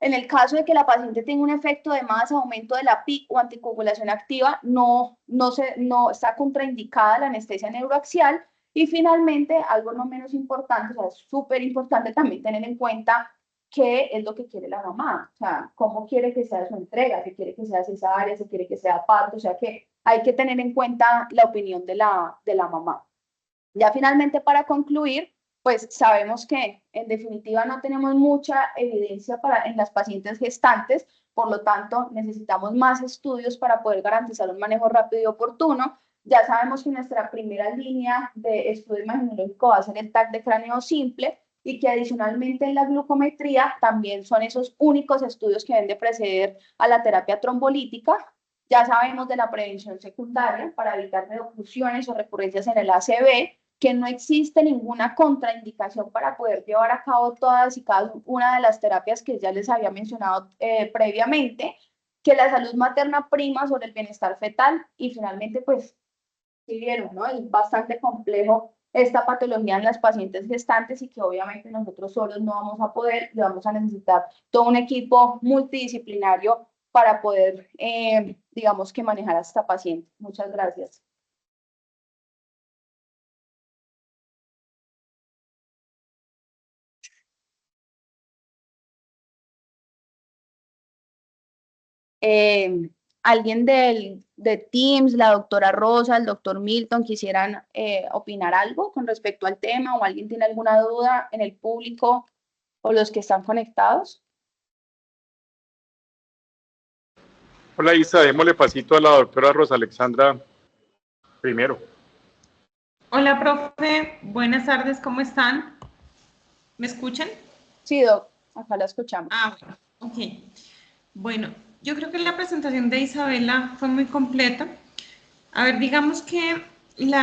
En el caso de que la paciente tenga un efecto de más aumento de la PIC o anticoagulación activa, no está contraindicada la anestesia neuroaxial. Y finalmente, algo no menos importante, o sea, es súper importante también tener en cuenta qué es lo que quiere la mamá, o sea, cómo quiere que sea su entrega, si quiere que sea cesárea, si quiere que sea parto, o sea que hay que tener en cuenta la opinión de la mamá. Ya finalmente para concluir, pues sabemos que en definitiva no tenemos mucha evidencia en las pacientes gestantes, por lo tanto necesitamos más estudios para poder garantizar un manejo rápido y oportuno. Ya sabemos que nuestra primera línea de estudio imaginológico va a ser el TAC de cráneo simple y que adicionalmente en la glucometría también son esos únicos estudios que deben de preceder a la terapia trombolítica. Ya sabemos de la prevención secundaria para evitar reoclusiones o recurrencias en el ACV, que no existe ninguna contraindicación para poder llevar a cabo todas y cada una de las terapias que ya les había mencionado previamente, que la salud materna prima sobre el bienestar fetal y finalmente, pues, si vieron, ¿no? Es bastante complejo esta patología en las pacientes gestantes y que obviamente nosotros solos no vamos a poder y vamos a necesitar todo un equipo multidisciplinario para poder, digamos que manejar a esta paciente. Muchas gracias. ¿Alguien de Teams, la doctora Rosa, el doctor Milton, quisieran opinar algo con respecto al tema o alguien tiene alguna duda en el público o los que están conectados? Hola Isa, démosle pasito a la doctora Rosa Alexandra primero. Hola, profe. Buenas tardes, ¿cómo están? ¿Me escuchan? Sí, doc, acá la escuchamos. Bueno, ok. Bueno, yo creo que la presentación de Isabela fue muy completa. A ver, digamos que el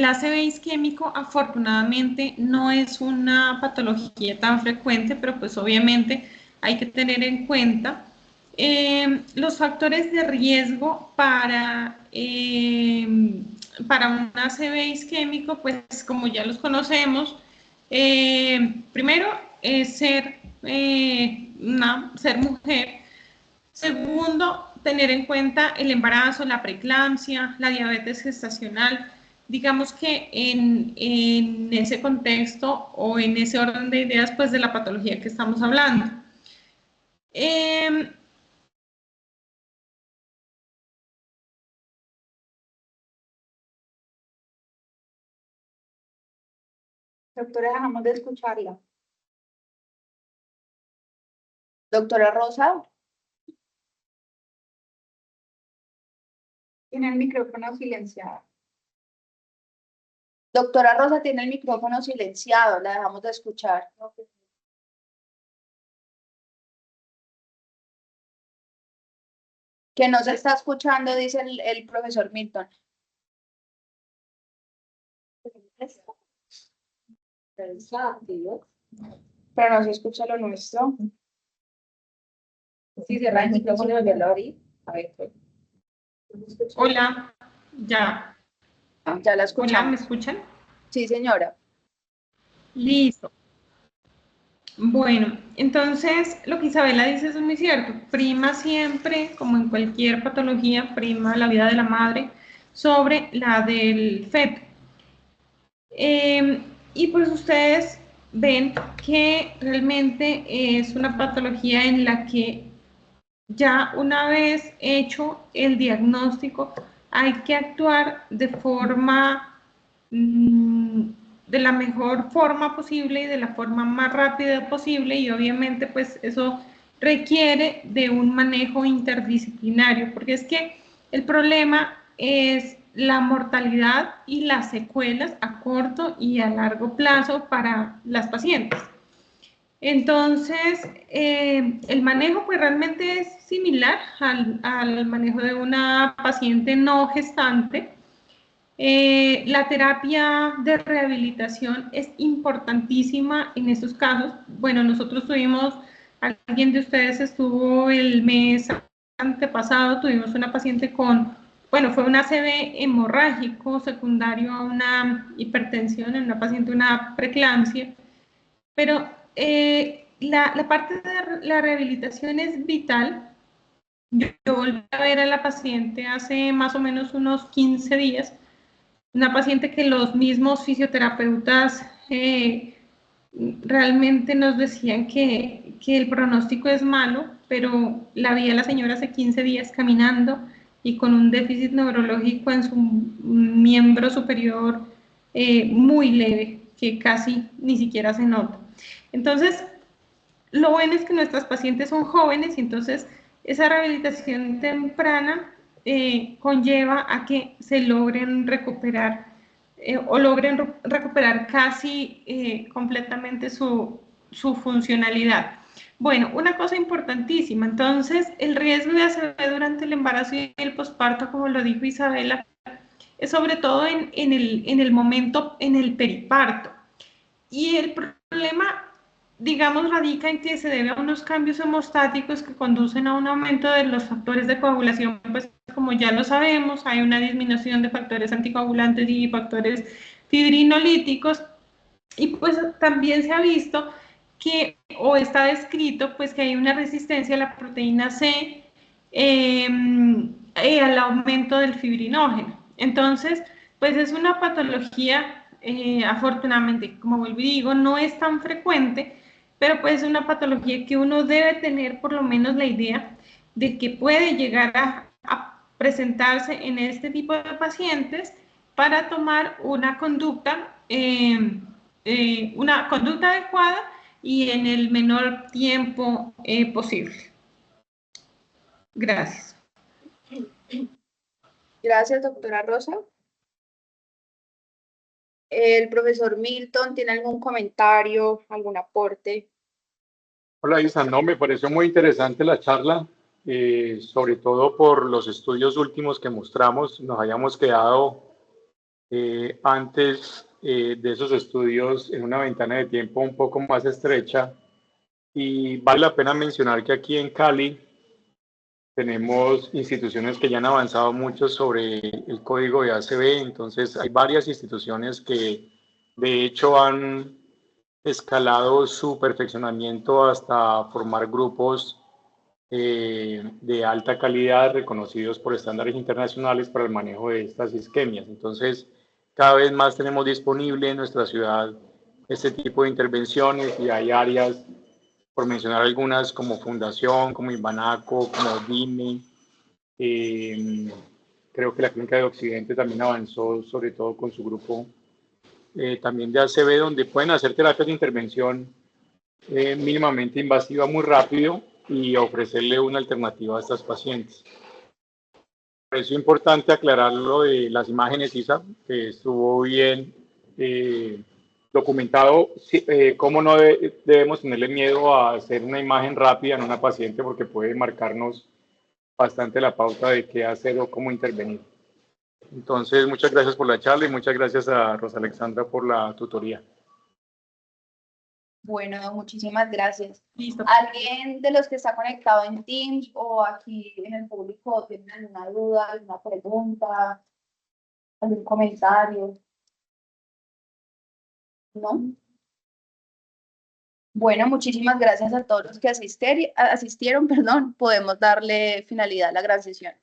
ACV isquémico afortunadamente no es una patología tan frecuente, pero pues obviamente hay que tener en cuenta los factores de riesgo para un ACV isquémico, pues como ya los conocemos, primero ser mujer. Segundo, tener en cuenta el embarazo, la preeclampsia, la diabetes gestacional. Digamos que en ese contexto o en ese orden de ideas, pues de la patología que estamos hablando. Doctora, dejamos de escucharla. Doctora Rosa, Tiene el micrófono silenciado. Doctora Rosa tiene el micrófono silenciado, la dejamos de escuchar. Que no se está escuchando, dice el profesor Milton. Pero no se escucha lo nuestro. Sí, cierra el micrófono y volverlo a abrir. A ver. Hola, ya. Ya la Hola, escuchamos. ¿me escuchan? Sí, señora. Listo. Bueno, entonces lo que Isabela dice es muy cierto. Prima siempre, como en cualquier patología, prima la vida de la madre sobre la del feto. Y pues ustedes ven que realmente es una patología en la que ya una vez hecho el diagnóstico hay que actuar de forma de la mejor forma posible y de la forma más rápida posible, y obviamente pues eso requiere de un manejo interdisciplinario, porque es que el problema es la mortalidad y las secuelas a corto y a largo plazo para las pacientes. Entonces, el manejo pues realmente es similar al manejo de una paciente no gestante. La terapia de rehabilitación es importantísima en estos casos. Bueno, nosotros tuvimos, alguien de ustedes estuvo el mes antepasado, tuvimos una paciente con, bueno, fue un ACV hemorrágico secundario a una hipertensión en una paciente, una preeclampsia, pero la parte de la rehabilitación es vital. Yo volví a ver a la paciente hace más o menos unos 15 días, una paciente que los mismos fisioterapeutas realmente nos decían que el pronóstico es malo, pero la vi a la señora hace 15 días caminando y con un déficit neurológico en su miembro superior muy leve, que casi ni siquiera se nota. Entonces, lo bueno es que nuestras pacientes son jóvenes y entonces esa rehabilitación temprana conlleva a que se logren recuperar o logren recuperar casi completamente su funcionalidad. Bueno, una cosa importantísima, entonces el riesgo de ACV durante el embarazo y el posparto, como lo dijo Isabela, es sobre todo en el momento, en el periparto. Y el problema, digamos, radica en que se debe a unos cambios hemostáticos que conducen a un aumento de los factores de coagulación, pues como ya lo sabemos, hay una disminución de factores anticoagulantes y factores fibrinolíticos, y pues también se ha visto que, o está descrito, pues que hay una resistencia a la proteína C al aumento del fibrinógeno. Entonces, pues es una patología, afortunadamente, como vuelvo y digo, no es tan frecuente, pero pues es una patología que uno debe tener por lo menos la idea de que puede llegar a presentarse en este tipo de pacientes para tomar una conducta adecuada y en el menor tiempo posible. Gracias. Gracias, doctora Rosa. ¿El profesor Milton tiene algún comentario, algún aporte? Hola Isa, no, me pareció muy interesante la charla, sobre todo por los estudios últimos que mostramos. Nos habíamos quedado antes de esos estudios en una ventana de tiempo un poco más estrecha, y vale la pena mencionar que aquí en Cali tenemos instituciones que ya han avanzado mucho sobre el código de ACV. Entonces hay varias instituciones que de hecho han escalado su perfeccionamiento hasta formar grupos de alta calidad reconocidos por estándares internacionales para el manejo de estas isquemias. Entonces, cada vez más tenemos disponible en nuestra ciudad este tipo de intervenciones, y hay áreas, por mencionar algunas, como Fundación, como Ibanaco, como DIME. Creo que la Clínica de Occidente también avanzó, sobre todo con su grupo también de ACV, donde pueden hacer terapias de intervención mínimamente invasiva muy rápido y ofrecerle una alternativa a estas pacientes. Por eso es importante aclarar lo de las imágenes, Isa, que estuvo bien documentado cómo no debemos tenerle miedo a hacer una imagen rápida en una paciente porque puede marcarnos bastante la pauta de qué hacer o cómo intervenir. Entonces, muchas gracias por la charla y muchas gracias a Rosa Alexandra por la tutoría. Bueno, muchísimas gracias. Listo. ¿Alguien de los que está conectado en Teams o aquí en el público tiene alguna duda, alguna pregunta, algún comentario? ¿No? Bueno, muchísimas gracias a todos los que asistieron, perdón, podemos darle finalidad a la gran sesión.